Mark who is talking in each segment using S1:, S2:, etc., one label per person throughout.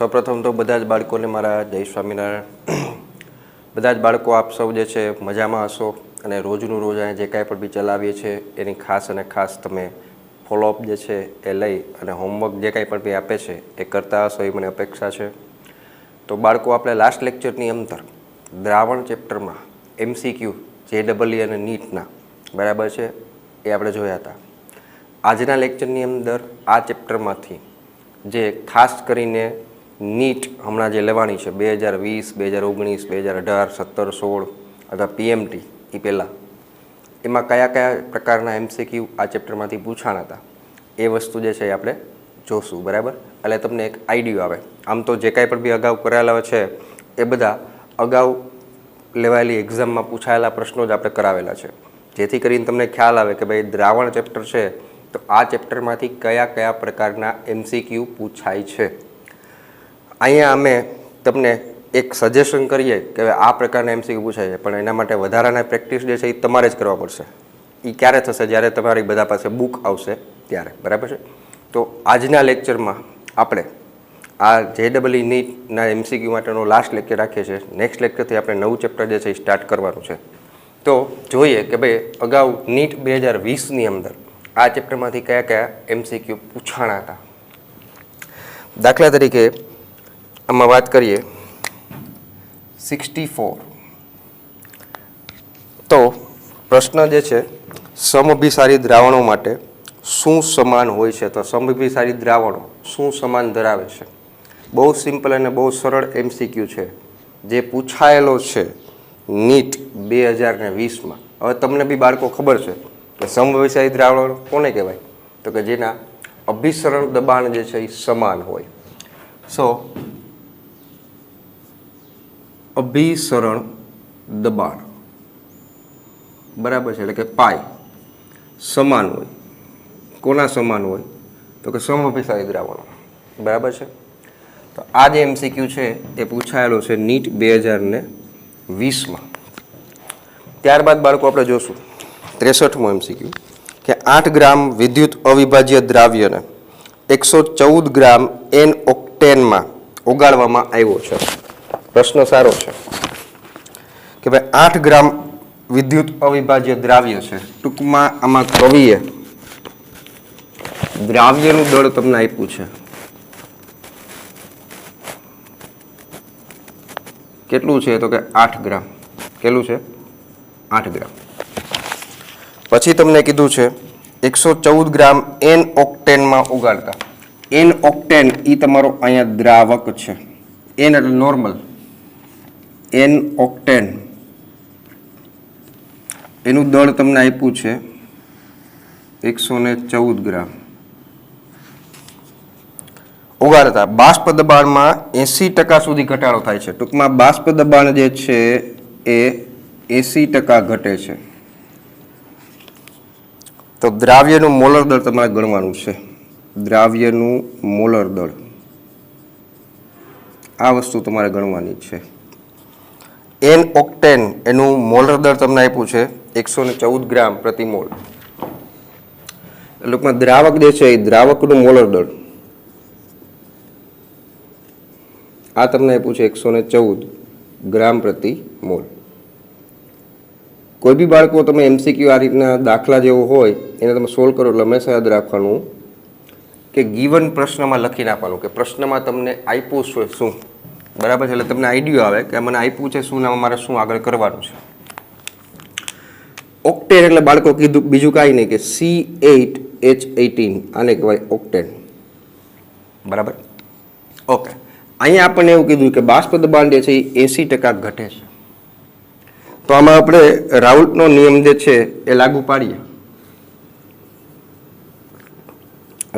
S1: સૌપ્રથમ તો બધા જ બાળકોને મારા જય સ્વામિનારાયણ. બધા જ બાળકો આપ સૌ જે છે મજામાં હશો અને રોજનું રોજ અહીંયા જે કાંઈ પણ બી ચલાવીએ છીએ એની ખાસ અને ખાસ તમે ફોલોઅપ જે છે એ લઈ અને હોમવર્ક જે કાંઈ પણ બી આપે છે એ કરતા હશો એ મને અપેક્ષા છે. તો બાળકો આપણે લાસ્ટ લેક્ચરની અંદર દ્રાવણ ચેપ્ટરમાં MCQ JEE અને નીટના બરાબર છે એ આપણે જોયા હતા. આજના લેક્ચરની અંદર આ ચેપ્ટરમાંથી જે ખાસ કરીને નીટ હમણાં જે લેવાની છે 2020, 2019, 2018, 17, 16 અથવા PMT એ પહેલાં એમાં કયા કયા પ્રકારના MCQ આ ચેપ્ટરમાંથી પૂછાણા હતા એ વસ્તુ જે છે એ આપણે જોશું. બરાબર, એટલે તમને એક આઈડિયો આવે. આમ તો જે કાંઈ પણ બી અગાઉ કરાયેલા છે એ બધા અગાઉ લેવાયેલી એક્ઝામમાં પૂછાયેલા પ્રશ્નો જ આપણે કરાવેલા છે, જેથી કરીને તમને ખ્યાલ આવે કે ભાઈ દ્રાવણ ચેપ્ટર છે તો આ ચેપ્ટરમાંથી કયા કયા પ્રકારના MCQ પૂછાય છે. અહીંયા અમે તમને એક સજેશન કરીએ કે આ પ્રકારના MCQ પૂછાય છે, પણ એના માટે વધારાના પ્રેક્ટિસ જે છે એ તમારે જ કરવા પડશે. એ ક્યારે થશે? જ્યારે તમારી બધા પાસે બુક આવશે ત્યારે. બરાબર છે. તો આજના લેક્ચરમાં આપણે આ JEE નીટના MCQ માટેનો લાસ્ટ લેક્ચર રાખીએ છીએ. નેક્સ્ટ લેક્ચરથી આપણે નવું ચેપ્ટર જે છે એ સ્ટાર્ટ કરવાનું છે. તો જોઈએ કે ભાઈ અગાઉ નીટ 2020ની અંદર આ ચેપ્ટરમાંથી કયા કયા MCQ પૂછાણા હતા. દાખલા તરીકે આમાં વાત કરીએ 64. તો પ્રશ્ન જે છે સમઅભિસારી દ્રાવણો માટે શું સમાન હોય છે? તો સમઅભિસારી દ્રાવણો શું સમાન ધરાવે છે? બહુ સિમ્પલ અને બહુ સરળ MCQ છે જે પૂછાયેલો છે નીટ 2020માં. હવે તમને બી બાળકો ખબર છે કે સમઅભિસારી દ્રાવણ કોને કહેવાય? તો કે જેના અભિસરણ દબાણ જે છે એ સમાન હોય. સો અભિસરણ દબાણ બરાબર છે, એટલે કે પાઈ સમાન હોય. કોના સમાન હોય? તો કે સમઅભિસારી દ્રાવણો. બરાબર છે. તો આ જે MCQ છે એ પૂછાયેલો છે નીટ 2020માં. ત્યારબાદ બાળકો આપણે જોશું 63મો MCQ કે 8 ગ્રામ વિદ્યુત અવિભાજ્ય દ્રાવ્યને 114 ગ્રામ N-ઓક્ટેનમાં ઓગાળવામાં આવ્યો છે. પ્રશ્ન સારો છે કે ભાઈ 8 ગ્રામ વિદ્યુત અવિભાજ્ય દ્રાવ્ય છે. ટૂંકમાં આમાં કવિએ દ્રાવ્યનું દળ તમને આપ્યું છે. કેટલું છે? તો કે 8 ગ્રામ. કેટલું છે? 8 ગ્રામ. પછી તમને કીધું છે 114 ગ્રામ N-ઓક્ટેનમાં ઓગાળતા. N-ઓક્ટેન એ તમારો અહીંયા દ્રાવક છે. N એટલે નોર્મલ. N-ઓક્ટેન એનું દળ તમને આપ્યું છે 114 ગ્રામ. ઓગાળતા બાષ્પ દબાણમાં 80% સુધી ઘટાડો થાય છે. ટૂંકમાં બાષ્પ દબાણ જે છે એ 80% ઘટે છે. તો દ્રાવ્યનું મોલર દળ તમારે ગણવાનું છે. દ્રાવ્યનું મોલર દળ આ વસ્તુ તમારે ગણવાની છે. N-ઓક્ટેન એનું મોલર દળ તમને આપ્યું છે 114 ગ્રામ પ્રતિ મોલ. એટલે દ્રાવક જે છે એ દ્રાવકનું મોલર દળ આ તમને આપ્યું છે 114 ગ્રામ પ્રતિ મોલ. કોઈ બી બાળકો તમે MCQ આ રીતના દાખલા જેવો હોય એને તમે સોલ્વ કરો એટલે હંમેશા યાદ રાખવાનું કે ગીવન પ્રશ્નમાં લખી નાખવાનું કે પ્રશ્નમાં તમને આપ્યું છે શું. બરાબર છે. એટલે તમને આઈડિયો આવે કે મને આપ્યું છે શું, નામ મારે શું આગળ કરવાનું છે. ઓક્ટેન એટલે બાળકો કીધું બીજું કાંઈ નહીં કે C8H18 આને કહેવાય ઓક્ટેન. બરાબર. ઓકે. અહીંયા આપણને એવું કીધું કે બાષ્પ દબાણ જે છે એ 80% ઘટે છે. તો આમાં આપણે રાઉલ્ટનો નિયમ જે છે એ લાગુ પાડીએ.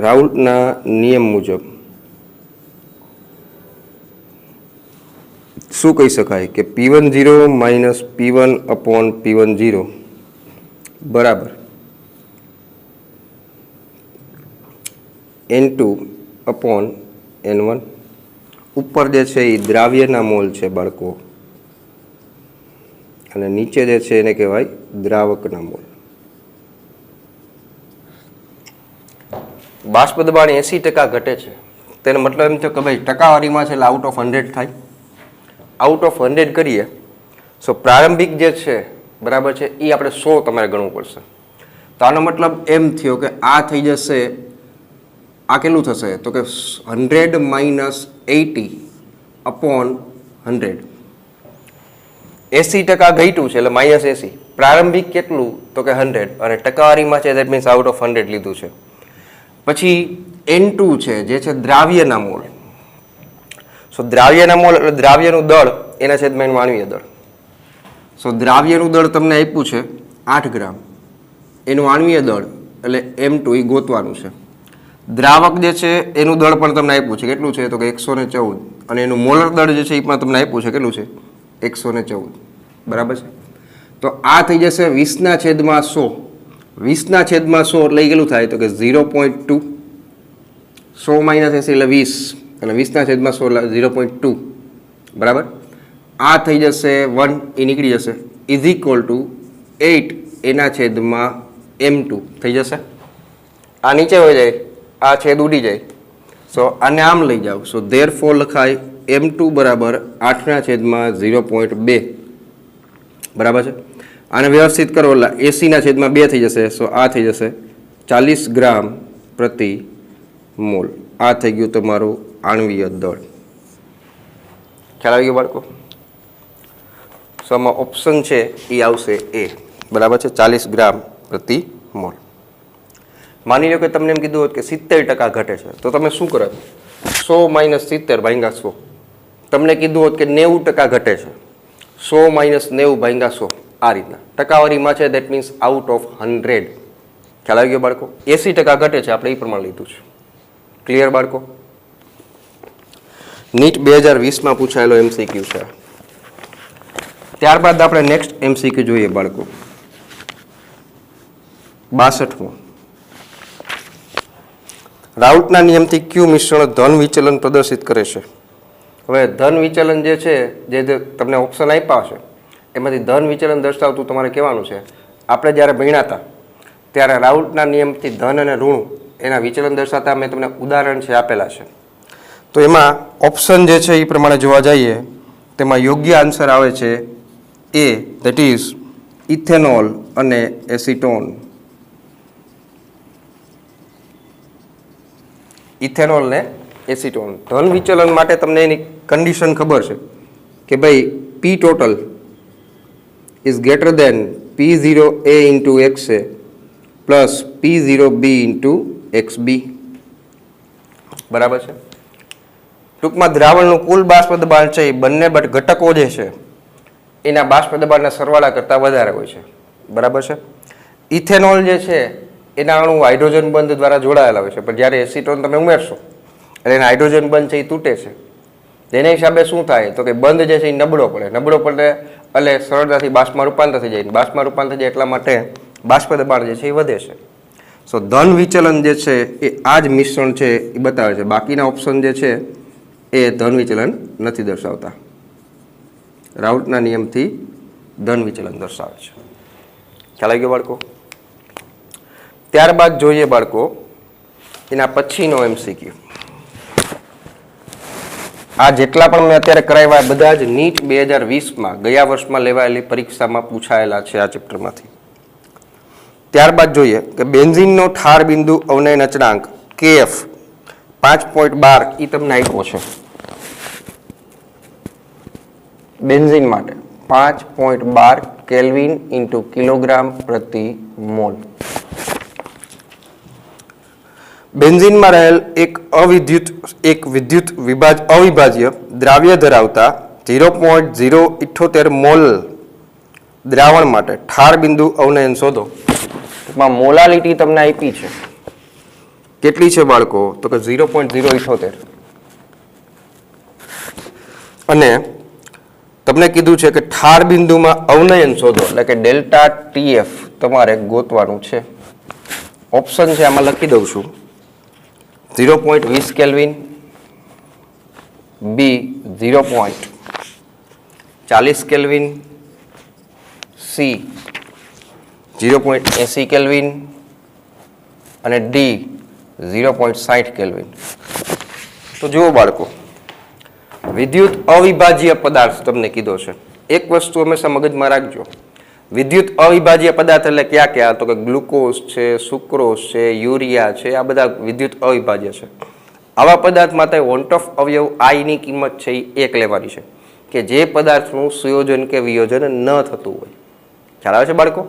S1: રાઉલ્ટના નિયમ મુજબ શું કહી શકાય કે P10 - P1/P10 બરાબર N2/N1. ઉપર જે છે એ દ્રાવ્યના મોલ છે બાળકો અને નીચે જે છે એને કહેવાય દ્રાવકના મોલ. બાષ્પ દબાણ 80% ઘટે છે તેનો મતલબ એમ થયો કે ભાઈ ટકાવારીમાં છે એટલે આઉટ ઓફ 100 થાય. આઉટ ઓફ 100 કરીએ સો પ્રારંભિક જે છે બરાબર છે એ આપણે 100 તમારે ગણવું પડશે. તો આનો મતલબ એમ થયો કે આ થઈ જશે, આ કેટલું થશે તો કે 100 માઇનસ 80 અપોન 100. 80% ઘટ્યું છે એટલે માઇનસ 80. પ્રારંભિક કેટલું તો કે 100 અને ટકાવારીમાં છે દેટ મીન્સ આઉટ ઓફ 100 લીધું છે. પછી N2 છે જે છે દ્રાવ્યના મોલ. સો દ્રાવ્યના મોલ એટલે દ્રાવ્યનું દળ એના છેદમાં એનું આણ્વીય દળ. સો દ્રાવ્યનું દળ તમને આપ્યું છે 8 ગ્રામ, એનું આણ્વીય દળ એટલે M2 એ ગોતવાનું છે. દ્રાવક જે છે એનું દળ પણ તમને આપ્યું છે, કેટલું છે તો કે 114, અને એનું મોલર દળ જે છે એ પણ તમને આપ્યું છે, કેટલું છે 114. બરાબર છે. તો આ થઈ જશે 20 છેદમાં 100. 20 છેદમાં 100 એટલે એ કેટલું થાય તો કે 0.2. 100 માઇનસ 80 એટલે 20 અને 20 છેદમાં 100 એટલે 0.2. બરાબર. આ થઈ જશે 1 એ નીકળી જશે ઇઝ ઇક્વલ ટુ 8 એના છેદમાં M2 થઈ જશે. આ નીચે હોય જાય, આ છેદ ઉડી જાય. સો આને આમ લઈ જાઓ. સો ધેર ફોર લખાય M2 બરાબર 8 છેદમાં 0.2. બરાબર છે. આને વ્યવસ્થિત કરો એટલે 80 છેદમાં 2 થઈ જશે. સો આ થઈ જશે 40 ગ્રામ પ્રતિ મોલ. આ થઈ ગયું તમારું આણ્વીય દળ. ખ્યાલ આવી ગયો બાળકો? સો આમાં ઓપ્શન છે એ આવશે એ. બરાબર છે, 40 ગ્રામ પ્રતિ મોલ. માની લો કે તમને એમ કીધું હોત કે 70% ઘટે છે તો તમે શું કરો? 100 માઇનસ 70 ભાગ્યા 100. તમને કીધું હોત કે 90% ઘટે છે, 100 માઇનસ 90 ભાગ્યા 100. આ રીતના ટકાવારીમાં છે દેટ મીન્સ આઉટ ઓફ 100. ખ્યાલ આવી ગયો બાળકો? 80% ઘટે છે આપણે એ પ્રમાણે લીધું છે. ક્લિયર બાળકો? નીટ 2020માં પૂછાયેલો MCQ છે. ત્યારબાદ આપણે નેક્સ્ટ MCQ જોઈએ બાળકો. 62મો. રાઉટના નિયમથી કયું મિશ્રણ ધન વિચલન પ્રદર્શિત કરે છે? હવે ધન વિચલન જે છે, જે તમને ઓપ્શન આપ્યા છે એમાંથી ધન વિચલન દર્શાવતું તમારે કહેવાનું છે. આપણે જ્યારે ભણ્યા હતા ત્યારે રાઉટના નિયમથી ધન અને ઋણ એના વિચલન દર્શાવતા મેં તમને ઉદાહરણ છે આપેલા છે. તો એમાં ઓપ્શન જે છે એ પ્રમાણે જોવા જઈએ તેમાં યોગ્ય આન્સર આવે છે એ, ધેટ ઇઝ ઇથેનોલ અને એસિટોન. ઇથેનોલ ને એસિટોન. ધન વિચલન માટે તમને એની કન્ડિશન ખબર છે કે ભાઈ P total is greater than P0A into XA plus P0B into XB. બરાબર છે. ટૂંકમાં દ્રાવણનું કુલ બાષ્પ દબાણ છે એ બંને ઘટકો જે છે એના બાષ્પ દબાણના સરવાળા કરતાં વધારે હોય છે. બરાબર છે. ઇથેનોલ જે છે એના અણુ હાઇડ્રોજન બંધ દ્વારા જોડાયેલા હોય છે, પણ જ્યારે એસિટોન તમે ઉમેરશો એટલે એના હાઇડ્રોજન બંધ છે એ તૂટે છે. જેના હિસાબે શું થાય તો કે બંધ જે છે એ નબળો પડે. નબળો પડે એટલે સરળતાથી બાષ્પમાં રૂપાંતર થઈ જાય. બાષ્પમાં રૂપાંતર થઈ જાય એટલા માટે બાષ્પ દબાણ જે છે એ વધે છે. સો ધન વિચલન જે છે એ આ જ મિશ્રણ છે એ બતાવે છે. બાકીના ઓપ્શન જે છે એ ધન વિચલન નથી દર્શાવતા. રાઉટના નિયમથી ધન વિચલન દર્શાવે છે. ખ્યાલ આવી ગયો બાળકો? ત્યારબાદ જોઈએ બાળકો એના પછીનો MCQ. આ જેટલા પણ મેં અત્યારે કરાવ્યા બધા જ નીટ 2020માં ગયા વર્ષમાં લેવાયેલી પરીક્ષામાં પૂછાયેલા છે આ ચેપ્ટરમાંથી. ત્યારબાદ જોઈએ કે બેન્ઝીનનો ઠાર બિંદુ અવનયન અચળાંક KF 5.12 એ તમને આપ્યો છે. બેન્ઝીન માટે 5.12 કેલ્વિન ઇન્ટુ કિલોગ્રામ પ્રતિ મોલ. બેન્ઝીનમાં રહેલ એક વિદ્યુત અવિભાજ્ય દ્રાવ્ય ધરાવતા 0.078 મોલ દ્રાવણ માટે ઠાર બિંદુ અવનયન શોધો. ટૂંકમાં મોલાલિટી તમને આપી છે. કેટલી છે બાળકો તો કે 0.078. અને તમને કીધું છે કે ઠાર બિંદુમાં અવનયન શોધો એટલે કે ડેલ્ટા TF તમારે ગોતવાનું છે. ઓપ્શન છે આમાં લખી દઉં છું. 0.20 kelvin, B 0.40 kelvin, C 0.80 kelvin અને D 0.60 કેલ્વિન. તો જુઓ બાળકો, વિદ્યુત અવિભાજ્ય પદાર્થ તમને કીધો છે. એક વસ્તુ હંમેશા મગજમાં રાખજો, વિદ્યુત અવિભાજ્ય પદાર્થ એટલે ક્યાં ક્યાં? તો કે ગ્લુકોઝ છે, સુક્રોઝ છે, યુરિયા છે, આ બધા વિદ્યુત અવિભાજ્ય છે. આવા પદાર્થ માટે વોન્ટ ઓફ અવયવ આઈની કિંમત છે એ 1 લેવાની છે, કે જે પદાર્થનું સુયોજન કે વિયોજન ન થતું હોય. ખ્યાલ આવે છે બાળકો?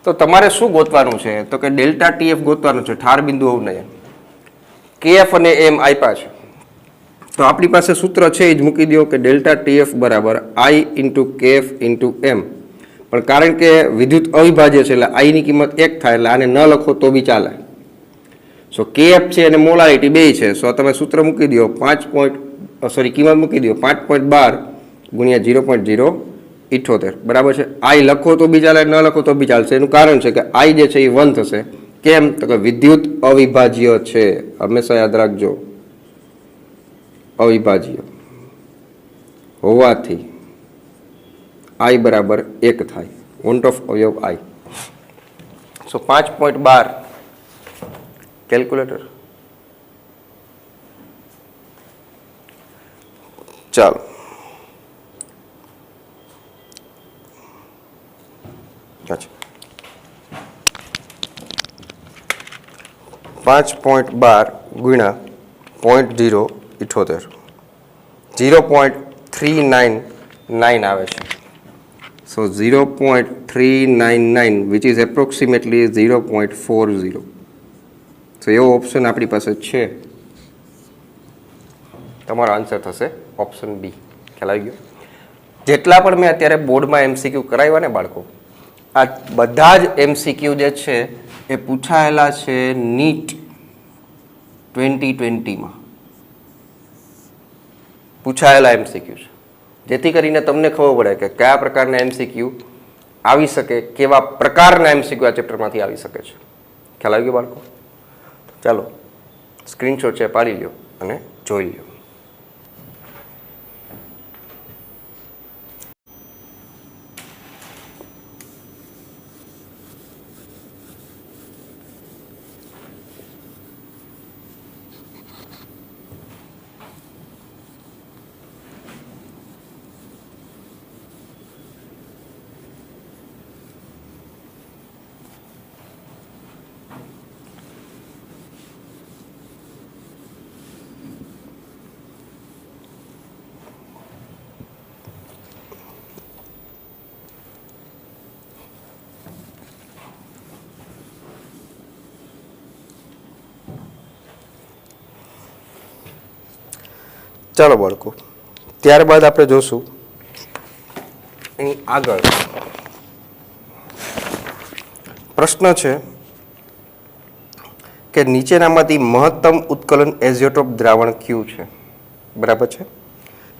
S1: તો તમારે શું ગોતવાનું છે? તો કે ડેલ્ટા ટીએફ ગોતવાનું છે, ઠાર બિંદુ અવનયન. કેએફ અને એમ આપ્યા છે, તો આપણી પાસે સૂત્ર છે એ જ મૂકી દો કે ડેલ્ટા ટીએફ બરાબર આઈ ઇન્ટુ કેએફ ઇન્ટુ એમ. પણ કારણ કે વિદ્યુત અવિભાજ્ય છે એટલે આઈની કિંમત 1 થાય, એટલે આને ન લખો તો બી ચાલે. સો કેએફ છે અને મોલારિટી 2 છે. સો તમે સૂત્ર મૂકી દો 5. કિંમત મૂકી દો 5.12 ગુણ્યા 0.078. બરાબર છે. આઈ લખો તો બી ચાલે, ન લખો તો બી ચાલશે. એનું કારણ છે કે આઈ જે છે એ 1 થશે. કેમ? તો કે વિદ્યુત અવિભાજ્ય છે. હંમેશા યાદ રાખજો, અવિભાજ્ય હોવાથી આઈ બરાબર 1 થાય. વોન્ટ ઓફ અવયવ આઈ. સો 5.12 કેલ્ક્યુલેટર. ચાલો, અચ્છા 5.12 ગુણ્યા 0.078 0.399 આવે છે. સો 0.399 વિચ ઇઝ એપ્રોક્સિમેટલી 0.40. તો એવો ઓપ્શન આપણી પાસે છે. તમારો આન્સર થશે ઓપ્શન બી. ખ્યાલ આવી ગયો? જેટલા પણ મેં અત્યારે બોર્ડમાં એમસીક્યુ કરાવ્યા ને બાળકો, આ બધા જ એમસીક્યુ જે છે એ પૂછાયેલા છે નીટ 2020માં પૂછાયેલા એમસીક્યુ છે, જેથી કરીને તમને ખબર પડે કે કયા પ્રકારના એમસીક્યુ આવી શકે, કેવા પ્રકારના એમસીક્યુ આ ચેપ્ટરમાંથી આવી શકે છે. ખ્યાલ આવી ગયો બાળકો? ચાલો સ્ક્રીનશોટ છે પાડી લો અને જોઈ લો. ચાલો બાળકો, ત્યારબાદ આપણે જોશું આગળ પ્રશ્ન છે કે નીચેનામાંથી મહત્તમ ઉત્કલન એઝિયોટ્રોપ દ્રાવણ કયું છે? બરાબર છે.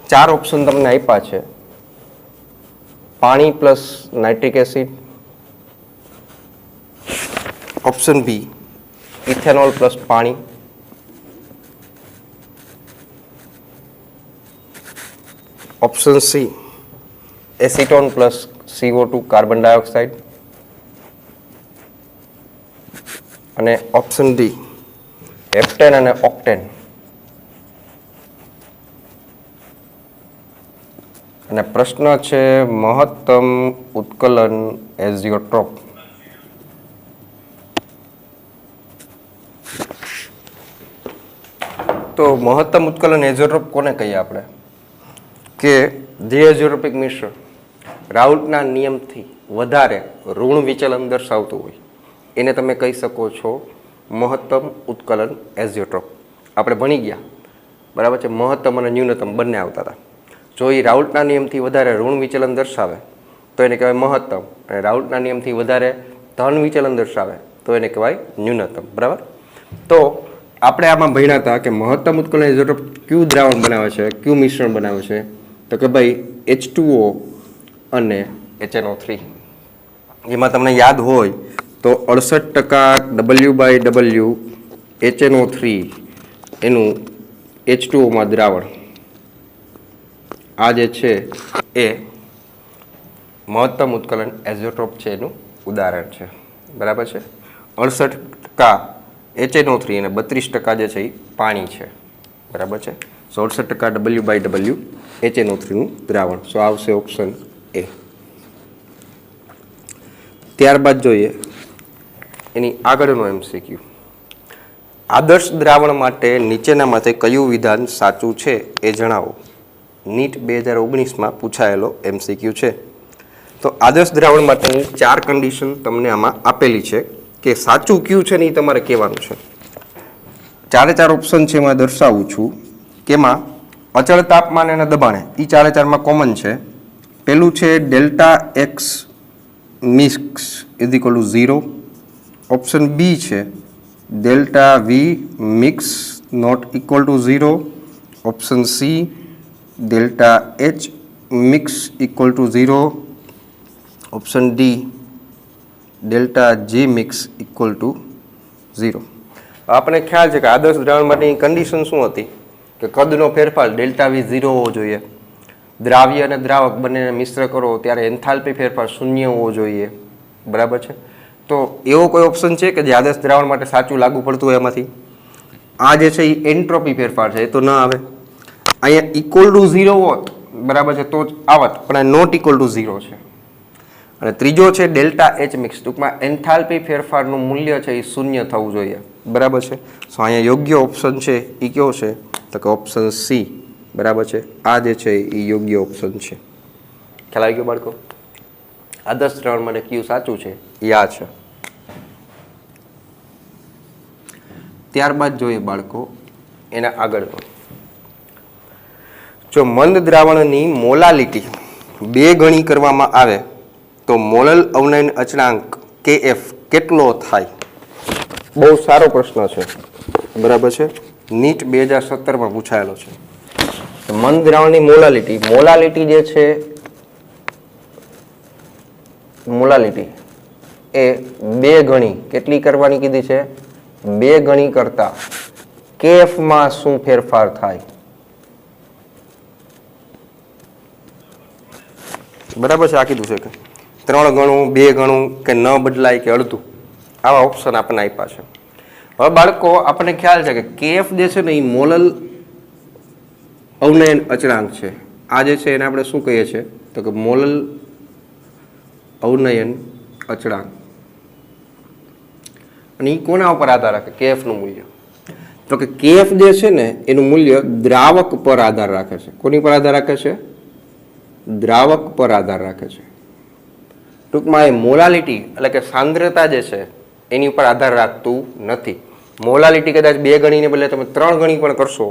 S1: 4 ઓપ્શન તમને આપ્યા છે. પાણી plus nitric acid, option B ethanol plus પાણી, option C acetone plus CO2 carbon dioxide, અને ઓપ્શન ડી હેપ્ટેન અને ઓક્ટેન. અને પ્રશ્ન છે મહત્તમ ઉત્કલન એઝિયોટ્રોપ. તો મહત્તમ ઉત્કલન એઝિયોટ્રોપ કોને કહીએ આપણે? કે જે એઝિયોટ્રોપિક મિશ્રણ રાઉલ્ટના નિયમથી વધારે ઋણ વિચલન દર્શાવતું હોય એને તમે કહી શકો છો મહત્તમ ઉત્કલન એઝિયોટ્રોપ. આપણે ભણી ગયા, બરાબર છે, મહત્તમ અને ન્યૂનતમ બંને આવતા હતા. જો એ રાઉલ્ટના નિયમથી વધારે ઋણ વિચલન દર્શાવે તો એને કહેવાય મહત્તમ, અને રાઉલ્ટના નિયમથી વધારે ધન વિચલન દર્શાવે તો એને કહેવાય ન્યૂનતમ. બરાબર? તો આપણે આમાં ભણ્યા હતા કે મહત્તમ ઉત્કલન એઝિયોટ્રોપ કયું દ્રાવણ બનાવે છે, કયું મિશ્રણ બનાવે છે? તો કે ભાઈ H2O અને HNO3. એમાં તમને યાદ હોય તો 68% W/W HNO3 એનું H2Oમાં દ્રાવણ આ જે છે એ મહત્તમ ઉત્કલન એઝિયોટ્રોપ છે એનું ઉદાહરણ છે. બરાબર છે? 68% HNO3 અને 32% જે છે એ પાણી છે. બરાબર છે. 67% W/W HNO3નું દ્રાવણ. સો આવશે ઓપ્શન એ. ત્યારબાદ જોઈએ એની આગળનો MCQ. આદર્શ દ્રાવણ માટે નીચેનામાંથી કયું વિધાન સાચું છે એ જણાવો. નીટ 2019માં પૂછાયેલો MCQ છે. તો આદર્શ દ્રાવણ માટેની 4 કન્ડિશન તમને આમાં આપેલી છે કે સાચું કયું છે ને એ તમારે કહેવાનું છે. 4 ઓપ્શન છે એમાં દર્શાવું છું કે એમાં અચળ તાપમાન અને દબાણે એ 4માં કોમન છે. પેલું છે delta X mix is equal to 0. Option B છે delta V mix not equal to 0. Option C delta H mix equal to 0. Option D delta G mix equal to 0. આપણે ખ્યાલ છે કે આદર્શ દ્રાવણ માટેની કન્ડિશન શું હતી કે કદનો ફેરફાર ડેલ્ટા વી 0 હોવો જોઈએ. દ્રાવ્ય અને દ્રાવક બંનેને મિશ્ર કરો ત્યારે એન્થાલ્પી ફેરફાર 0 હોવો જોઈએ. બરાબર છે. તો એવો કોઈ ઓપ્શન છે કે જે આદર્શ દ્રાવણ માટે સાચું લાગુ પડતું હોય એમાંથી? આ જે છે એ એન્ટ્રોપી ફેરફાર છે, એ તો ન આવે. અહીંયા ઇક્વલ ટુ 0 હોત, બરાબર છે, તો જ આવત, પણ આ નોટ ઇક્વલ ટુ 0 છે. અને ત્રીજો છે ડેલ્ટા એચ મિક્સ, ટૂંકમાં એન્થાલ્પી ફેરફારનું મૂલ્ય છે એ 0 થવું જોઈએ. બરાબર છે. સો અહીંયા યોગ્ય ઓપ્શન છે એ કયો છે તો કે ઓપ્શન સી. બરાબર છે. આ જે છે એ યોગ્ય ઓપ્શન છે. ખ્યાલ આવી ગયો બાળકો? આદર્શ દ્રાવણ માટે કયું સાચું છે એ આ છે. ત્યારબાદ જોઈએ બાળકો એના આગળનો. જો મંદ દ્રાવણની મોલાલિટી 2 ગણી કરવામાં આવે તો મોલલ અવનયન અચળાંક KF કેટલો થાય? બહુ સારો પ્રશ્ન છે. બરાબર છે. નીટ 2017માં પૂછાયેલો છે. મંદ દ્રાવણની મોલાલિટી જે છે, મોલાલિટી એ 2 ગણી કેટલી કરવાની કીધી છે? 2 ગણી કરતા KFમાં શું ફેરફાર થાય? બરાબર છે. આ કીધું છે કે 3 ગણું, 2 ગણું, કે ન બદલાય, કે અડધું. આવા ઓપ્શન આપણને આપ્યા છે. હવે બાળકો આપણને ખ્યાલ છે કે KF જે છે ને એ મોલલ અવનયન અચળાંક છે. આ જે છે એને આપણે શું કહીએ છીએ તો કે મોલલ અવનયન અચળાંક. અને એ કોના ઉપર આધાર રાખે? KFનું મૂલ્ય. તો કે KF જે છે ને એનું મૂલ્ય દ્રાવક પર આધાર રાખે છે. કોની પર આધાર રાખે છે? દ્રાવક પર આધાર રાખે છે. ટૂંકમાં એ મોલાલિટી એટલે કે સાંદ્રતા જે છે એની ઉપર આધાર રાખતું નથી. મોલાલિટી કદાચ 2 ગણીને બદલે તમે 3 ગણી પણ કરશો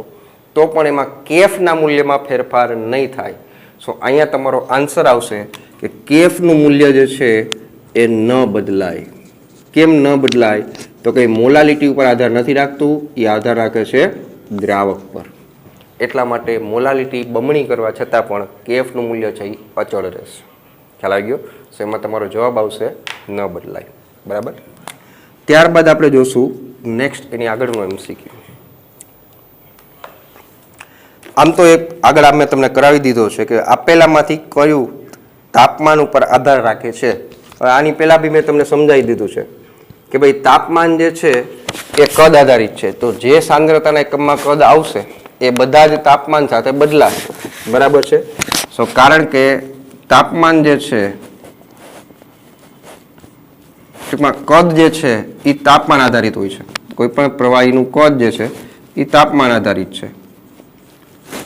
S1: તો પણ એમાં KFના મૂલ્યમાં ફેરફાર નહીં થાય. સો અહીંયા તમારો આન્સર આવશે કે KFનું મૂલ્ય જે છે એ ન બદલાય. કેમ ન બદલાય? તો કે મોલાલિટી ઉપર આધાર નથી રાખતું, એ આધાર રાખે છે દ્રાવક પર. એટલા માટે મોલાલિટી બમણી કરવા છતાં પણ KFનું મૂલ્ય છે એ અચળ રહેશે. ખ્યાલ આવી ગયો? સો એમાં તમારો જવાબ આવશે ન બદલાય. બરાબર. ત્યારબાદ આપણે જોશું નેક્સ્ટ એની આગળનું MCQ. આમ તો એક આગળ મેં તમને કરાવી દીધો છે કે આપેલામાંથી કયું તાપમાન ઉપર આધાર રાખે છે. હવે આની પહેલાં બી મેં તમને સમજાવી દીધું છે કે ભાઈ તાપમાન જે છે એ કદ આધારિત છે. તો જે સાંદ્રતાના એકમમાં કદ આવશે એ બધા જ તાપમાન સાથે બદલાશે. બરાબર છે. સો કારણ કે તાપમાન જે છે ટૂંકમાં કદ જે છે એ તાપમાન આધારિત હોય છે. કોઈ પણ પ્રવાહીનું કદ જે છે એ તાપમાન આધારિત છે.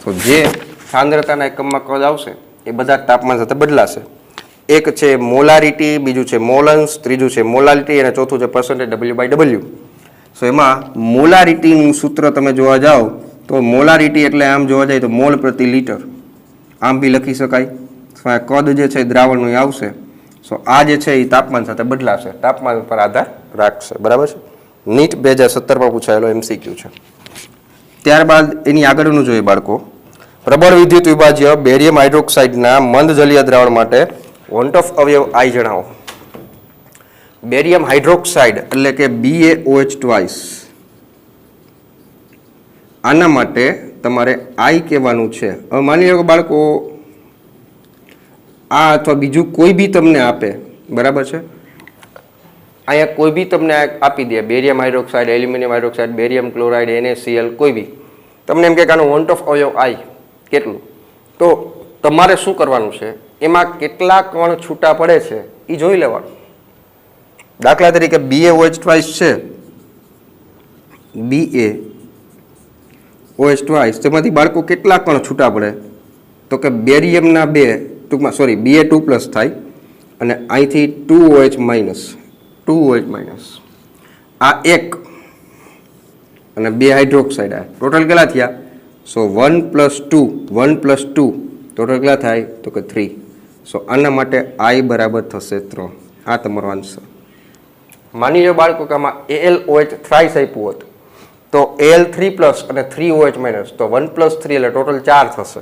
S1: તો જે સાંદ્રતાના એકમમાં કદ આવશે એ બધા તાપમાન સાથે બદલાશે. એક છે મોલારિટી, બીજું છે મોલન્સ, ત્રીજું છે મોલાલિટી અને ચોથું છે પર્સન્ટેજ W/W. સો એમાં મોલારિટીનું સૂત્ર તમે જોવા જાઓ તો મોલારિટી એટલે આમ જોવા જાય તો મોલ પ્રતિ લિટર, આમ બી લખી શકાય. કદ જે છે દ્રાવણનું એ આવશે. સો આ જે છે એ તાપમાન સાથે બદલાશે, તાપમાન પર આધાર રાખશે. બરાબર છે. નીટ 2017માં પૂછાયેલો MCQ છે. ત્યારબાદ એની આગળનું જોઈએ બાળકો. પ્રબળ વિદ્યુત વિભાજ્ય બેરિયમ હાઇડ્રોક્સાઇડના મંદ જલીય દ્રાવણ માટે વોન્ટ ઓફ અવયવ I જણાવો. બેરિયમ હાઇડ્રોક્સાઇડ એટલે કે BaOH2. આના માટે તમારે I કહેવાનું છે. હવે માની લો કે બાળકો આ અથવા બીજું કોઈ બી તમને આપે, બરાબર છે, અહીંયા કોઈ બી તમને આપી દે barium hydroxide, aluminium hydroxide, barium chloride, NaCl કોઈ બી, તમને એમ કે આનું વોન્ટ ઓફ અવયવ આઈ કેટલું, તો તમારે શું કરવાનું છે, એમાં કેટલા કણ છૂટા પડે છે એ જોઈ લેવાનું. દાખલા તરીકે BaOH છે, BaOH તેમાંથી બાળકો કેટલા કણ છૂટા પડે, તો કે બેરિયમના 2 ટૂંકમાં Ba2+ થાય અને અહીંથી 2OH માઇનસ આ 1 અને 2 હાઇડ્રોક્સાઇડ આ ટોટલ કેટલા થયા? સો 1 + 2 ટોટલ કેટલા થાય? તો કે 3. સો આના માટે I બરાબર થશે 3. આ તમારો આન્સર. માની લો બાળકો કે આમાં AlOH થ્રાઇસ આપ્યું હોત તો Al3+ અને 3OH માઇનસ તો 1 + 3 એટલે ટોટલ 4 થશે.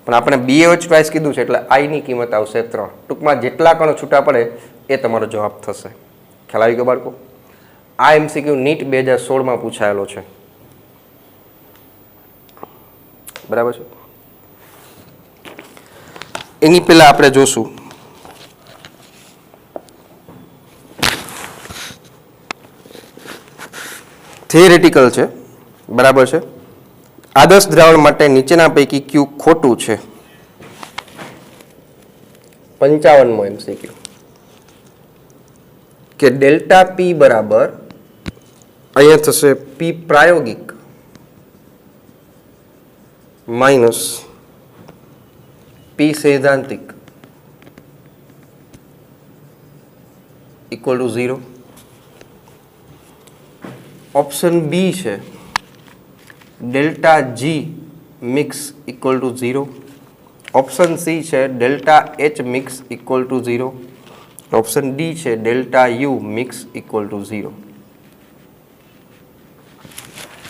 S1: પણ આપણે BaOH કીધું છે એટલે I ની કિંમત આવશે 3. ટૂંકમાં જેટલા કણ છૂટા પડે એ તમારો જવાબ થશે. ખ્યાલ આવી ગયો બાળકો? આ MCQ NEET 2016 પૂછાયેલો છે. બરાબર છે. એની પહેલા આપણે જોશું થિયરેટિકલ છે. બરાબર છે. આદર્શ દ્રાવણ માટે નીચેના પૈકી કયું ખોટું છે? 55મો MCQ કે ડેલ્ટા P બરાબર અહીંયા થશે P પ્રાયોગિક માઇનસ P સૈદ્ધાંતિક ઇક્વલ ટુ 0. ઓપ્શન બી છે delta G mix equal to 0. Option C છે delta H mix equal to 0. Option D છે delta U mix equal to 0.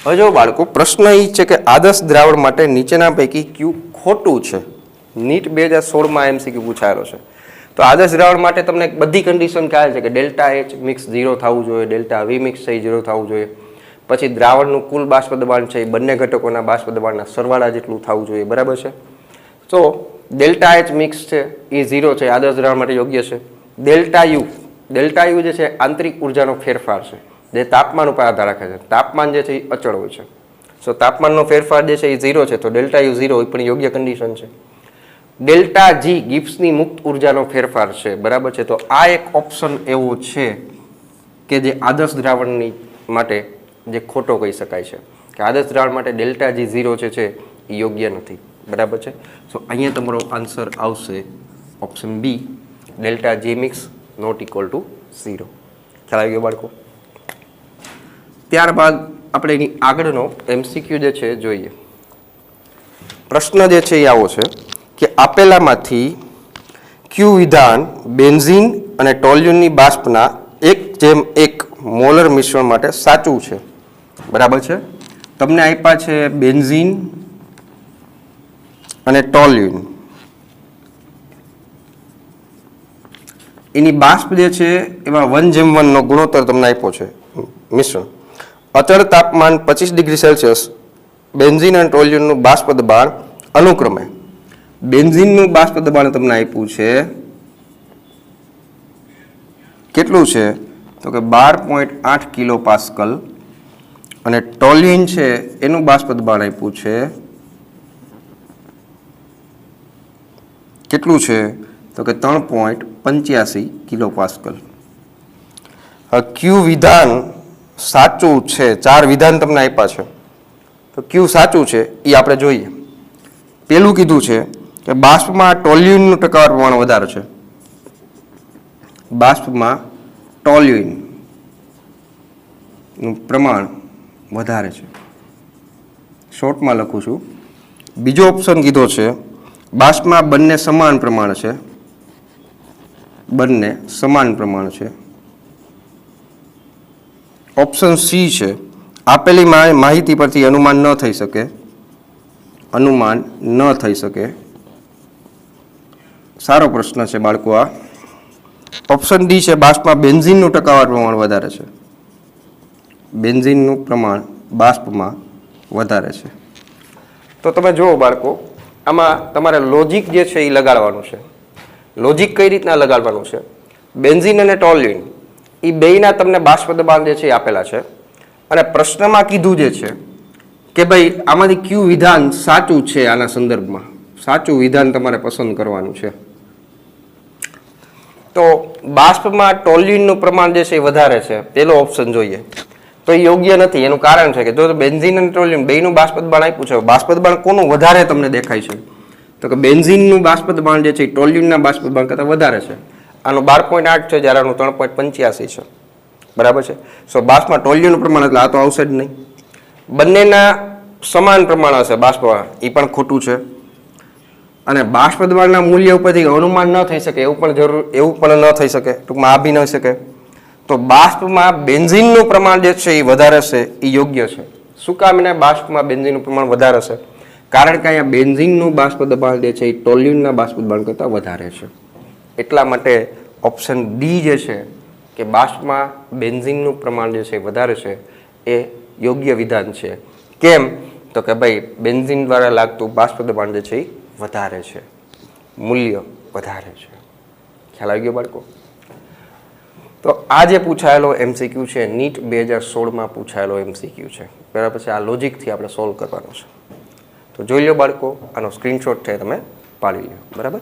S1: હવે જો બાળકો પ્રશ્ન એ છે કે આદર્શ દ્રાવણ માટે નીચેના પૈકી કયું ખોટું છે? NEET 2016 MCQ પૂછાયેલો છે. તો આદર્શ દ્રાવણ માટે તમને બધી કન્ડિશન ખ્યાલ છે કે ડેલ્ટા H મિક્સ 0 થવું જોઈએ, ડેલ્ટા V મિક્સ 0 થવું જોઈએ, પછી દ્રાવણનું કુલ બાષ્પ દબાણ છે એ બંને ઘટકોના બાષ્પ દબાણના સરવાળા જેટલું થવું જોઈએ. બરાબર છે. તો ડેલ્ટા H મિક્સ છે એ 0 છે, આદર્શ દ્રાવણ માટે યોગ્ય છે. ડેલ્ટા U જે છે આંતરિક ઉર્જાનો ફેરફાર છે જે તાપમાન ઉપર આધાર રાખે છે. તાપમાન જે છે એ અચળ હોય છે. સો તાપમાનનો ફેરફાર જે છે એ 0 છે, તો ડેલ્ટા U 0 એ પણ યોગ્ય કન્ડિશન છે. ડેલ્ટા G ગિબ્સની મુક્ત ઉર્જાનો ફેરફાર છે. બરાબર છે. તો આ એક ઓપ્શન એવો છે કે જે આદર્શ દ્રાવણની માટે જે ખોટો કહી શકાય છે કે આદર્શ દ્રાવણ માટે ડેલ્ટા G 0 છે એ યોગ્ય નથી. બરાબર છે. સો અહીંયા તમારો આન્સર આવશે option B delta G mix not equal to 0. ખ્યાલ આવી ગયો બાળકો? ત્યારબાદ આપણે એની આગળનો MCQ જે છે જોઈએ. પ્રશ્ન જે છે એ આવો છે કે આપેલામાંથી કયું વિધાન બેન્ઝીન અને ટોલ્યુનની બાષ્પના 1:1 મોલર મિશ્રણ માટે સાચું છે? બરાબર છે. તમને આપ્યા છે બેન્ઝીન અને ટોલ્યુન, એની બાષ્પ જે છે એમાં 1:1 નો ગુણોત્તર તમને આપ્યો છે મિશ્રણ. અચળ તાપમાન 25 ડિગ્રી સેલ્સિયસ, બેન્ઝીન અને ટોલ્યુનનું બાષ્પ દબાણ અનુક્રમે બેન્ઝીનનું બાષ્પ દબાણ તમને આપ્યું છે કેટલું છે? તો કે 12.8 કિલો પાસ્કલ અને ટોલ્યુન છે એનું બાષ્પ દબાણ આપ્યું છે કેટલું છે? તો કે 3.85 કિલો પાસ્કલ. કયું વિધાન સાચું છે? 4 વિધાન તમને આપ્યા છે, તો કયું સાચું છે એ આપણે જોઈએ. પેલું કીધું છે કે બાષ્પમાં ટોલ્યુનનું ટકાવાર પ્રમાણ વધારે છે. બાષ્પમાં ટોલ્યુનનું પ્રમાણ વધારે છે. શોર્ટમાં લખું છું. બીજો ઓપ્શન કીધો છે બાષ્પમાં બંને સમાન પ્રમાણ છે. બંને સમાન પ્રમાણ છે. ઓપ્શન સી છે આપેલી માહિતી પરથી અનુમાન ન થઈ શકે. અનુમાન ન થઈ શકે. સારો પ્રશ્ન છે બાળકો આ. ઓપ્શન ડી છે બાષ્પમાં બેન્ઝીનનું ટકાવાર પ્રમાણ વધારે છે. બેન્ઝીનનું પ્રમાણ બાષ્પમાં વધારે છે. તો તમે જુઓ બાળકો, આમાં તમારે લોજિક જે છે એ લગાડવાનું છે. લોજિક કઈ રીતના લગાડવાનું છે? બેન્ઝીન અને ટોલ્યુન એ બેયના તમને બાષ્પ દબાણ જે છે એ આપેલા છે અને પ્રશ્નમાં કીધું જે છે કે ભાઈ આમાંથી કયું વિધાન સાચું છે આના સંદર્ભમાં, સાચું વિધાન તમારે પસંદ કરવાનું છે. તો બાષ્પમાં ટોલ્યુઇનનું પ્રમાણ જે છે એ વધારે છે, પેલો ઓપ્શન જોઈએ. તો એ યોગ્ય નથી. એનું કારણ છે કે જો બેન્ઝીન અને ટોલ્યુઇન બેયનું બાષ્પદબાણ આપ્યું છે, બાષ્પદબાણ કોનું વધારે તમને દેખાય છે? તો કે બેન્ઝીનનું બાષ્પદબાણ જે છે એ ટોલ્યુઇનના બાષ્પદબાણ કરતાં વધારે છે. આનું 12.8 છે, જ્યારે આનું 3.85 છે. બરાબર છે. સો બાષ્પમાં ટોલ્યુઇનનું પ્રમાણ એટલે આ તો આવશે જ નહીં. બંનેના સમાન પ્રમાણ હશે બાષ્પમાં, એ પણ ખોટું છે. અને બાષ્પદબાણના મૂલ્ય ઉપરથી અનુમાન ન થઈ શકે એવું પણ ન થઈ શકે, ટૂંકમાં આ બી ન શકે. તો બાષ્પમાં બેન્ઝીનનું પ્રમાણ જે છે એ વધારે છે, એ યોગ્ય છે. શું કામ એને બાષ્પમાં બેન્ઝીનનું પ્રમાણ વધારે છે? કારણ કે અહીંયા બેન્ઝીનનું બાષ્પદબાણ જે છે એ ટોલ્યુઇનના બાષ્પદબાણ કરતાં વધારે છે. એટલા માટે ઓપ્શન ડી જે છે કે બાષ્પમાં બેન્ઝીનનું પ્રમાણ જે છે એ વધારે છે એ યોગ્ય વિધાન છે. કેમ? તો કે ભાઈ બેન્ઝીન દ્વારા લાગતું બાષ્પદબાણ જે છે એ વધારે છે, મૂલ્ય વધારે છે. ખ્યાલ આવી ગયો બાળકો? તો આ જે પૂછાયેલો MCQ છે નીટ 2016માં પૂછાયેલો MCQ છે. બરાબર છે. આ લોજિકથી આપણે સોલ્વ કરવાનો છે. તો જોઈ લો બાળકો, આનો સ્ક્રીનશોટ છે તમે પાડી લો. બરાબર.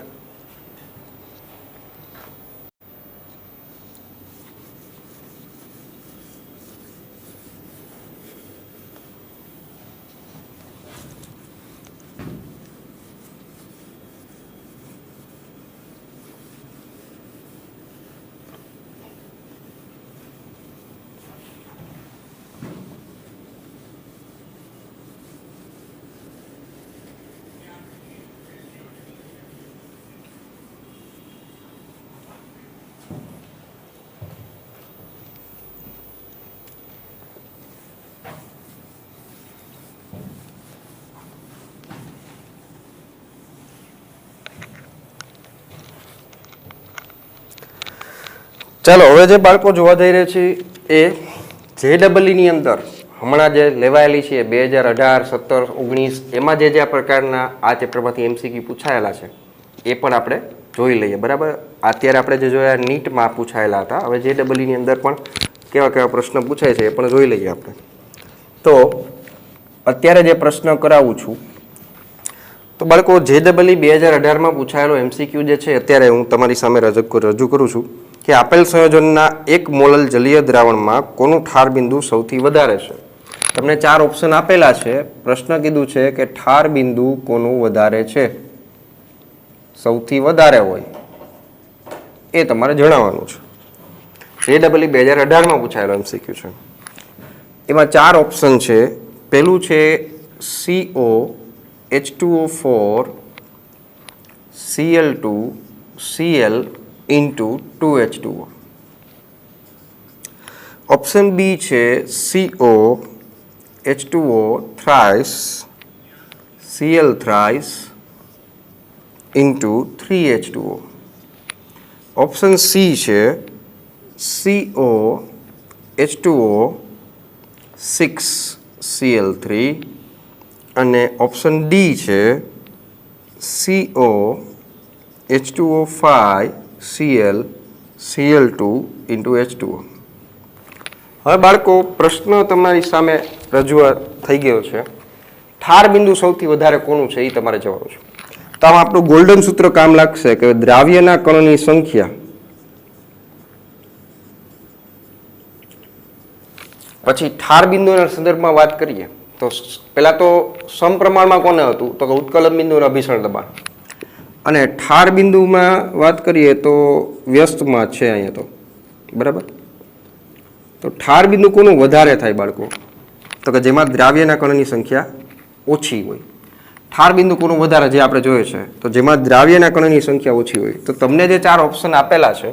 S1: ચાલો હવે જે બાળકો જોવા જઈ રહ્યા છે એ JEE અંદર હમણાં જે લેવાયેલી છે 2018, 17, 19 એમાં જે પ્રકારના આ ચેપ્ટરમાંથી MCQ પૂછાયેલા છે એ પણ આપણે જોઈ લઈએ. બરાબર. અત્યારે આપણે જે જોયા નીટમાં પૂછાયેલા હતા, હવે JEE અંદર પણ કેવા કેવા પ્રશ્ન પૂછાય છે એ પણ જોઈ લઈએ આપણે. તો અત્યારે જે પ્રશ્ન કરાવું છું તો બાળકો JEE 2018માં પૂછાયેલો MCQ જે છે અત્યારે હું તમારી સામે રજૂ કરું છું કે આપેલ સંયોજનના 1 મોલ જલીય દ્રાવણમાં કોનું ઠાર બિંદુ સૌથી વધારે છે. તમને 4 ઓપ્શન આપેલા છે. પ્રશ્ન કીધું છે કે ઠાર બિંદુ કોનું વધારે છે, સૌથી વધારે હોય એ તમારે જણાવવાનું છે. JEE 2018માં પૂછાયેલો MCQ છે. એમાં 4 ઓપ્શન છે. પહેલું છે CO H2O4 Cl2 Cl into 2H2O. Option B છે CO H2O thrice Cl thrice into 3H2O. Option C છે CO H2O 6 Cl3 અને ઓપ્શન ડી છે CO H2O5 Cl Cl2 into H2O. હવે બાળકો પ્રશ્ન તમારી સામે રજૂઆત થઈ ગયો છે. ઠાર બિંદુ સૌથી વધારે કોનું છે એ તમારે જવાનું છે. તો આમાં આપણું ગોલ્ડન સૂત્ર કામ લાગશે કે દ્રાવ્યના કણની સંખ્યા પછી ઠાર બિંદુના સંદર્ભમાં વાત કરીએ તો પહેલા તો સમપ્રમાણમાં કોને હતું તો કે ઉત્કલન બિંદુ અને અભિસરણ દબાણ. અને ઠાર બિંદુમાં વાત કરીએ તો વ્યસ્તમાં છે અહીંયા તો. બરાબર. તો ઠાર બિંદુ કોનું વધારે થાય બાળકો તો કે જેમાં દ્રાવ્યના કણની સંખ્યા ઓછી હોય. ઠાર બિંદુ કોનું વધારે જે આપણે જોઈએ છે તો જેમાં દ્રાવ્યના કણની સંખ્યા ઓછી હોય. તો તમને જે 4 ઓપ્શન આપેલા છે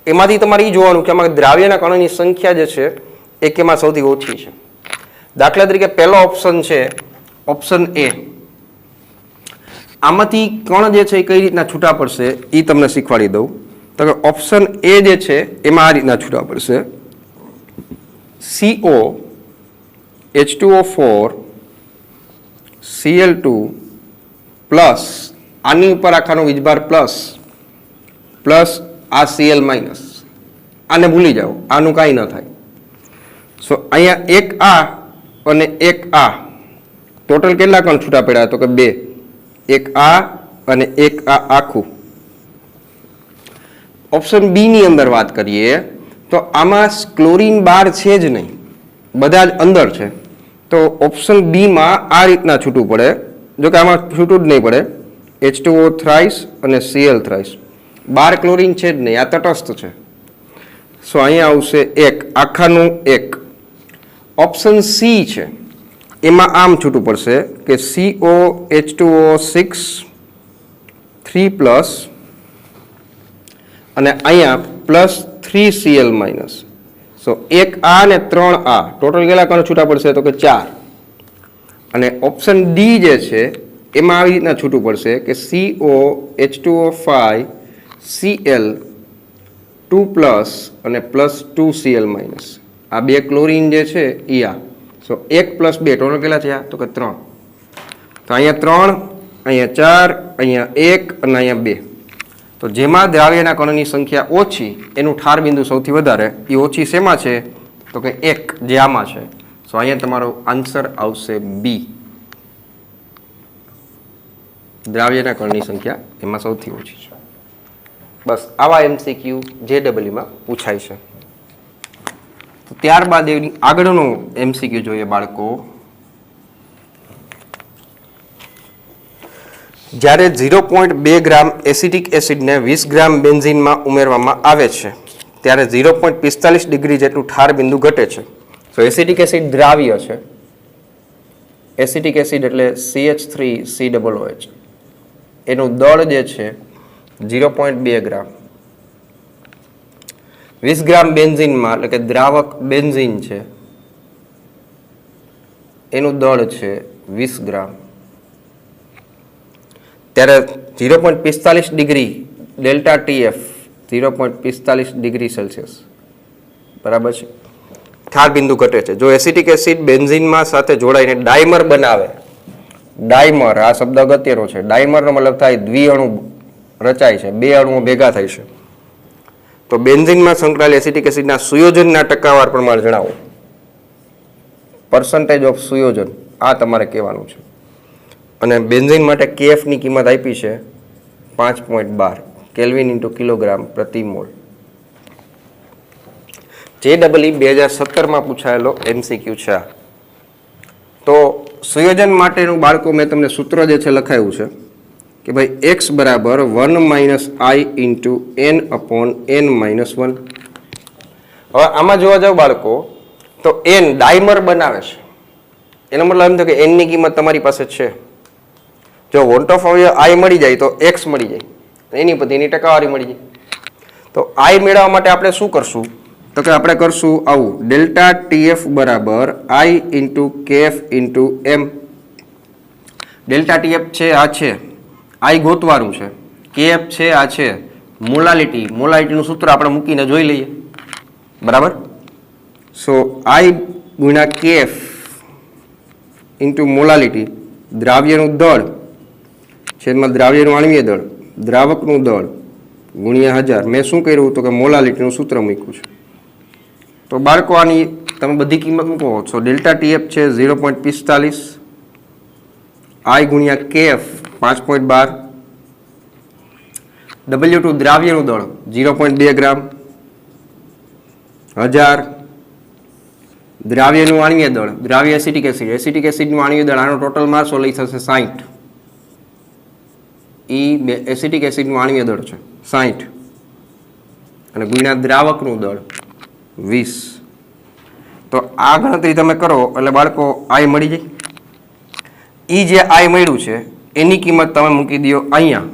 S1: એમાંથી તમારે એ જોવાનું કે આમાં દ્રાવ્યના કણની સંખ્યા જે છે એ કેમાં સૌથી ઓછી છે. દાખલા તરીકે પહેલો ઓપ્શન છે ઓપ્શન એ. આમાંથી કણ જે છે એ કઈ રીતના છૂટા પડશે એ તમને શીખવાડી દઉં. તો કે ઓપ્શન એ જે છે એમાં આ રીતના છૂટા પડશે. CO H2O4 Cl2 પ્લસ આની ઉપર આખાનો વીજભાર પ્લસ આ Cl માઇનસ. આને ભૂલી જાઓ, આનું કાંઈ ન થાય. સો અહીંયા એક આ અને એક આ ટોટલ કેટલા કણ છૂટા પડ્યા? તો કે 2, એક આ અને એક આ આખું. ઓપ્શન બી ની અંદર વાત કરીએ તો આમાં ક્લોરીન બાર છે જ નહીં, બધા જ અંદર છે. તો ઓપ્શન બી માં આ રીતના છૂટું પડે. જો કે આમાં છૂટું જ નહીં પડે, H2O થ્રાઇસ અને Cl થ્રાઇસ. બાર ક્લોરીન છે જ નહીં, આ તટસ્થ છે. સો અહીંયા આવશે 1, આખાનું 1. ઓપ્શન સી છે, એમાં આમ છૂટું પડશે કે COH2O6 3+ અને અહીંયા +3Cl-. સો 1 આ અને 3 આ ટોટલ કેટલા કણ છૂટા પડશે? તો કે 4. અને ઓપ્શન ડી જે છે એમાં આવી રીતના છૂટું પડશે કે COH2O5Cl 2+ અને +2Cl-. આ 2 ક્લોરીન જે છે એ આ. સો 1 + 2 ટોટલ કેટલા થયા? તો કે 3. તો અહીંયા 3, અહીંયા 4, અહીંયા 1 અને અહીંયા 2. તો જેમાં દ્રાવ્યના કણની સંખ્યા ઓછી એનું ઠાર બિંદુ સૌથી વધારે. એ ઓછી શેમાં છે? તો કે 1, જે આમાં છે. સો અહીંયા તમારો આન્સર આવશે બી. દ્રાવ્યના કણની સંખ્યા એમાં સૌથી ઓછી છે. બસ આવા MCQ JEE માં પૂછાય છે. તો ત્યારબાદ એની આગળનું MCQ જોઈએ બાળકો. જ્યારે 0.2 ગ્રામ એસિટિક એસિડને 20 ગ્રામ બેન્ઝીનમાં ઉમેરવામાં આવે છે ત્યારે 0.45 ડિગ્રી જેટલું ઠાર બિંદુ ઘટે છે. તો એસિટિક એસિડ દ્રાવ્ય છે. એસિટિક એસિડ એટલે CH3COOH. એનું દળ જે છે 0.2 ગ્રામ. 20 ગ્રામ બેન્ઝીનમાં એટલે કે દ્રાવક બેન્ઝીન છે એનું દળ છે 20 ગ્રામ. ત્યારે 0.45 degree delta TF 0.45 degree Celsius બરાબર છે ઠાર બિંદુ ઘટે છે. જો એસિટિક એસિડ બેન્ઝીનમાં સાથે જોડાઈને ડાયમર બનાવે, ડાયમર આ શબ્દ અગત્યનો છે. ડાયમરનો મતલબ થાય દ્વિઅણુ રચાય છે, 2 અણુઓ ભેગા થાય છે. તો બેન્ઝીનમાં સંકળાયેલ એસિટિક એસિડના સુયોજનના ટકાવાર પ્રમાણ જણાવો. પર્સન્ટેજ ઓફ સુયોજન આ તમારે કહેવાનું છે. અને બેન્ઝીન માટે KF ની કિંમત આપી છે 5.12 કેલ્વિન × કિલોગ્રામ પ્રતિ મોલ. JEE 2017માં પૂછાયેલો MCQ છે. તો સુયોજન માટેનું બાળકો મેં તમને સૂત્ર જે છે લખાયું છે કે ભાઈ x બરાબર 1 - i × n/n - 1. હવે આમાં જોવા જાવ બાળકો તો n ડાયમર બનાવે છે, એનો મતલબ એમ થયો કે n ની કિંમત તમારી પાસે છે. જો વોન્ટ ઓફ i મળી જાય તો x મળી જાય, એની પછી એની ટકાવારી મળી જાય. તો i મેળવવા માટે આપણે શું કરશું? તો કે આપણે કરશું આવું, ડેલ્ટા TF બરાબર i × KF × m. Delta TF છે આ છે, i ગોતવાનું છે, KF છે આ છે, મોલાલિટીનું સૂત્ર આપણે મૂકીને જોઈ લઈએ બરાબર. સો i × KF × મોલાલિટી, દ્રાવ્યનું દળ છેદમાં દ્રાવ્યનું આણ્વીય દળ, દ્રાવકનું દળ ગુણ્યા 1000. મેં શું કર્યું તો કે મોલાલિટીનું સૂત્ર મૂક્યું છે. તો બાળકો આની તમે બધી કિંમત મૂકો છો. ડેલ્ટા TF છે 0.45, i × KF 5.12, W2 દ્રાવ્યનું દળ 0.2 ગ્રામ, 1000 દ્રાવ્યનું આણ્વીય દળ, દ્રાવ્ય એસિટિક એસિડનું આણ્વીય દળ, આનો ટોટલ માસ લઈ થશે 60. એસિટિક એસિડનું આણ્વીય દળ છે 60 અને ગુણ્યા દ્રાવકનું દળ 20. તો આ ગણતરી તમે કરો એટલે બાળકો i મળી જાય. જે i મળ્યું છે એની કિંમત તમે મૂકી દો અહીંયા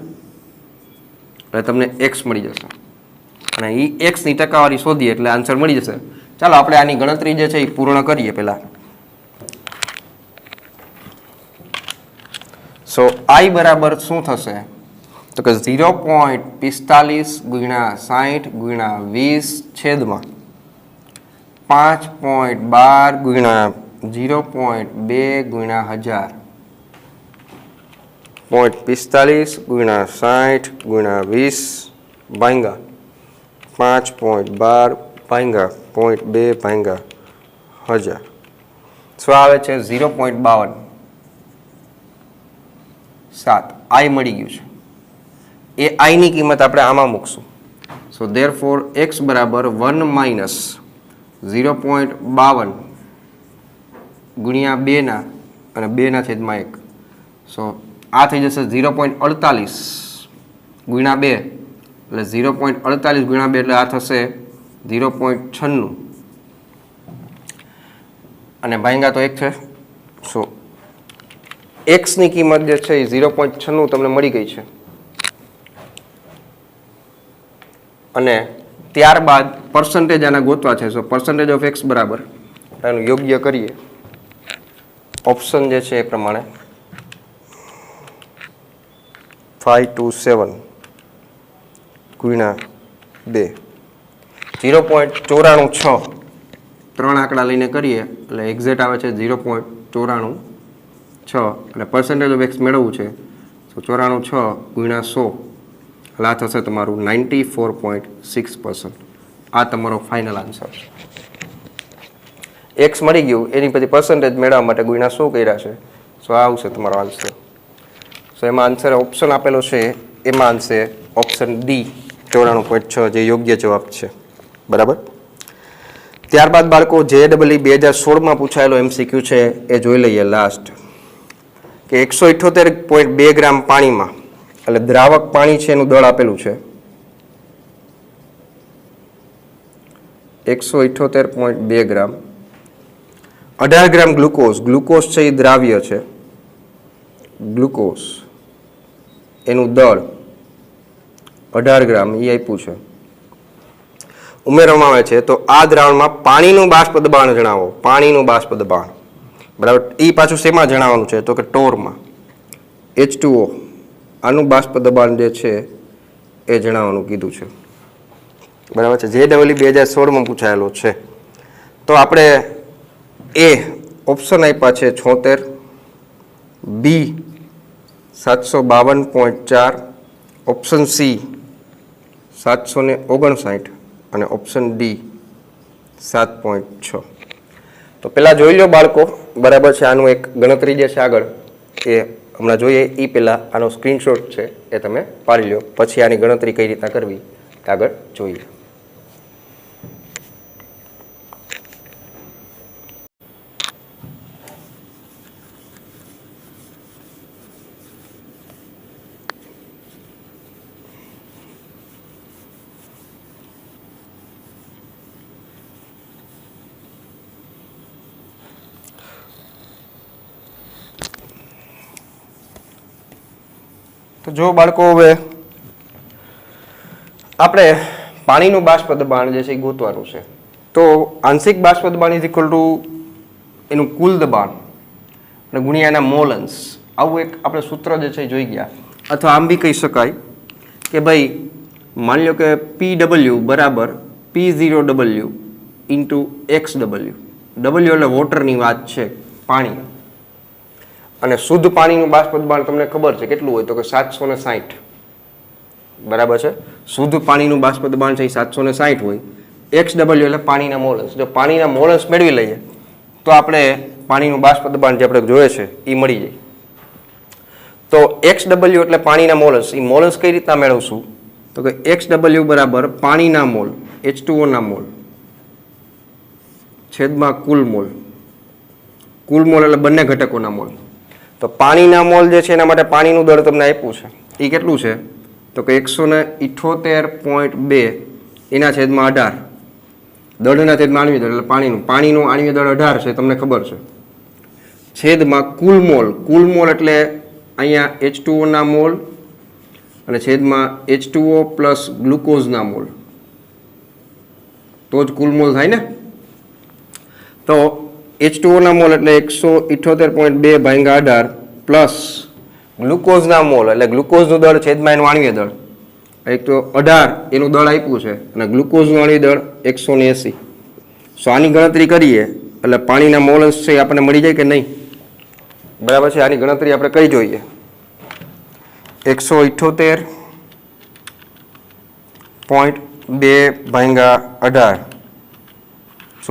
S1: એટલે તમને x મળી જશે અને x ની ટકાવારી શોધીએ એટલે આન્સર મળી જશે. ચાલો આપણે આની ગણતરી જે છે એ પૂર્ણ કરીએ પહેલા. સો i બરાબર શું થશે તો કે 0.45 × 60 × 20 છેદમાં 5.12 × 0.2 × 1000. 0.45 × 60 × 20 ભાંગા 5.12 ભાંગા 0.2 ભાંગા 1000. શું આવે છે 0.52. 7 આઈ મળી ગયું છે. એ આઈની કિંમત આપણે આમાં મૂકશું. સો ધેરફોર એક્સ બરાબર 1 માઇનસ 0.52 ગુણ્યા 2 અને 2/1. સો આ થઈ જશે 0.48 ગુણ્યા 2 એટલે 0.48 ગુણ્યા 2 એટલે આ થશે 0.96 અને ભાંગા તો 1 છે. સો એક્સની કિંમત જે છે એ 0.96 તમને મળી ગઈ છે. અને ત્યારબાદ પર્સન્ટેજ આના ગોતવા છે. સો પર્સન્ટેજ ઓફ એક્સ બરાબર એનું યોગ્ય કરીએ. ઓપ્શન જે છે એ પ્રમાણે 527 ગુણ્યા 2 0.946 3 આંકડા લઈને કરીએ એટલે એક્ઝેક્ટ આવે છે 0.946 અને પર્સન્ટેજ ઓફ એક્સ મેળવવું છે. તો 946 ગુણ્યા 100 એટલે આ થશે તમારું 94.6%. આ તમારો ફાઇનલ આન્સર છે. એક્સ મળી ગયું એની પછી પર્સન્ટેજ મેળવવા માટે ગુણ્યા 100 કર્યા છે. સો આ આવશે તમારો આન્સર. સો એમાં આન્સર ઓપ્શન આપેલો છે એમાં આન્સર ઓપ્શન ડી 94.6 જે યોગ્ય જવાબ છે. બરાબર. ત્યારબાદ બાળકો JEE 2016માં પૂછાયેલો MCQ છે એ જોઈ લઈએ લાસ્ટ. કે 178.2 ગ્રામ પાણીમાં એટલે દ્રાવક પાણી છે એનું દળ આપેલું છે 178.2 ગ્રામ. 18 ગ્રામ ગ્લુકોઝ. ગ્લુકોઝ છે એ દ્રાવ્ય છે. ગ્લુકોઝ એનું દળ 18 ગ્રામ એ આપ્યું છે ઉમેરવામાં આવે છે. તો આ દ્રાવણમાં પાણીનું બાષ્પ દબાણ જણાવો. પાણીનું બાષ્પ દબાણ બરાબર. એ પાછું શેમાં જણાવવાનું છે તો કે ટોરમાં H2O આનું બાષ્પ દબાણ જે છે એ જણાવવાનું કીધું છે. બરાબર છે. JEE 2016માં પૂછાયેલો છે. તો આપણે એ ઓપ્શન આપ્યા છે 76, બી 752.4, ઓપ્શન સી 759 અને ઓપ્શન ડી 7.6. તો પહેલાં જોઈ લો બાળકો. બરાબર છે. આનું એક ગણતરી જે છે આગળ એ હમણાં જોઈએ એ પહેલાં આનો સ્ક્રીનશોટ છે એ તમે પાડી લો. પછી આની ગણતરી કઈ રીતના કરવી આગળ જોઈએ. તો જો બાળકો હવે આપણે પાણીનું બાષ્પ દબાણ જે છે એ ગોતવાનું છે. તો આંશિક બાષ્પ દબાણ ઇઝ ઇક્વલ ટુ એનું કુલ દબાણ અને ગુણ્યા એના મોલ અંશ. આવું એક આપણે સૂત્ર જે છે એ જોઈ ગયા. અથવા આમ બી કહી શકાય કે ભાઈ માની લો કે PW બરાબર P0W ઇન્ટુ XW. W એટલે વોટરની વાત છે, પાણી. અને શુદ્ધ પાણીનું બાષ્પ દબાણ તમને ખબર છે કેટલું હોય તો કે 760. બરાબર છે. શુદ્ધ પાણીનું બાષ્પ દબાણ છે એ 760 હોય. XW એટલે પાણીના મોલસ. જો પાણીના મોલસ મેળવી લઈએ તો આપણે પાણીનું બાષ્પ દબાણ જે આપણે જોઈએ છે એ મળી જાય. તો XW એટલે પાણીના મોલસ. એ મોલસ કઈ રીતના મેળવશું તો કે XW બરાબર પાણીના મોલ H2O ના મોલ છેદમાં કુલ મોલ. કુલ મોલ એટલે બંને ઘટકોના મોલ. તો પાણીના મોલ જે છે એના માટે પાણીનું દળ તમને આપ્યું છે એ કેટલું છે તો કે 178.2 એના છેદમાં 18. દળના છેદમાં આણ્વીય દળ એટલે પાણીનું આણ્વીય દળ 18 છે તમને ખબર છે. છેદમાં કુલ મોલ. કુલ મોલ એટલે અહીંયા H2O ના મોલ અને છેદમાં H2O પ્લસ ગ્લુકોઝના મોલ. તો જ કુલ મોલ થાય ને. તો H2O ના મોલ એટલે 178.2 ભાગ્યા 18 પ્લસ ગ્લુકોઝના મોલ એટલે ગ્લુકોઝનું દળ છેદમાં એનું આણ્વીય દળ. એક તો 18 એનું દળ આપ્યું છે અને ગ્લુકોઝનું આણ્વીય દળ 180. સો આની ગણતરી કરીએ એટલે પાણીના મોલ અંશ છે આપણને મળી જાય કે નહીં. બરાબર છે. આની ગણતરી આપણે કરી જોઈએ. 178.2 ભાગ્યા 18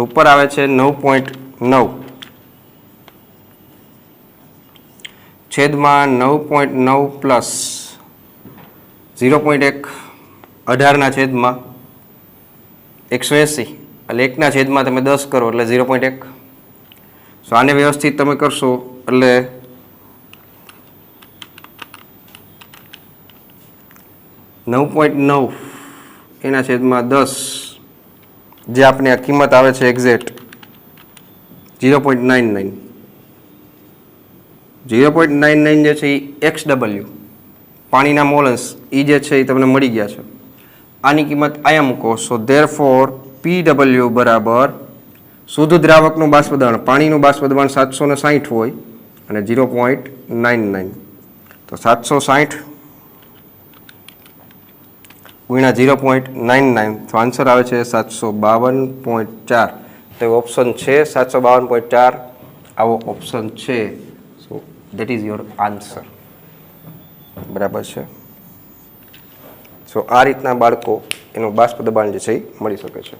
S1: ઉપર આવે છે 9.9 છેદમાં 9.9 પ્લસ 0.1 18ના છેદમાં 180 એટલે 1ના છેદમાં તમે 10 કરો એટલે 0.1. સો આને વ્યવસ્થિત તમે કરશો એટલે 9.9 એના છેદમાં 10 જે આપણે આ કિંમત આવે છે એક્ઝેક્ટ 0.99. 0.99 જે છે એ XW પાણીના મોલન્સ એ જે છે એ તમને મળી ગયા છે. આની કિંમત અહીંયા મૂકો. સો ધેરફોર PW બરાબર શુદ્ધ દ્રાવકનું બાષ્પદબાણ, પાણીનું બાષ્પદબાણ 760 હોય અને 0.99 તો 760 ગુણ્યા 0.99 તો આન્સર આવે છે 752.4. તો ઓપ્શન છે 752.4 આવો ઓપ્શન છે. So that is your answer. બરાબર છે. સો આ રીતના બાળકો એનું બાષ્પ દબાણ જે છે એ મળી શકે છે.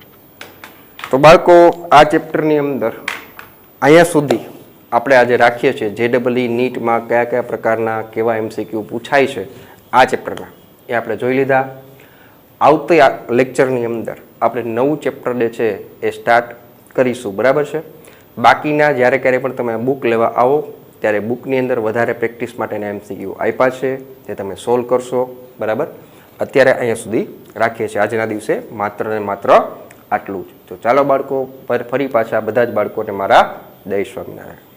S1: તો બાળકો આ ચેપ્ટરની અંદર અહીંયા સુધી આપણે આજે રાખીએ છીએ JEE નીટમાં કયા કયા પ્રકારના કેવા MCQ પૂછાય છે આ ચેપ્ટરના એ આપણે જોઈ લીધા. આવતી લેક્ચરની અંદર આપણે નવું ચેપ્ટર જે છે એ સ્ટાર્ટ કરીશું. બરાબર છે. બાકીના જ્યારે ક્યારે પણ તમે બુક લેવા આવો ત્યારે બુકની અંદર વધારે પ્રેક્ટિસ માટેના MCQ આપ્યા છે તે તમે સોલ્વ કરશો. બરાબર. અત્યારે અહીંયા સુધી રાખીએ છીએ. આજના દિવસે માત્ર ને માત્ર આટલું જ. તો ચાલો બાળકો ફરી પાછા બધા જ બાળકોને મારા જય સ્વામિનારાયણ.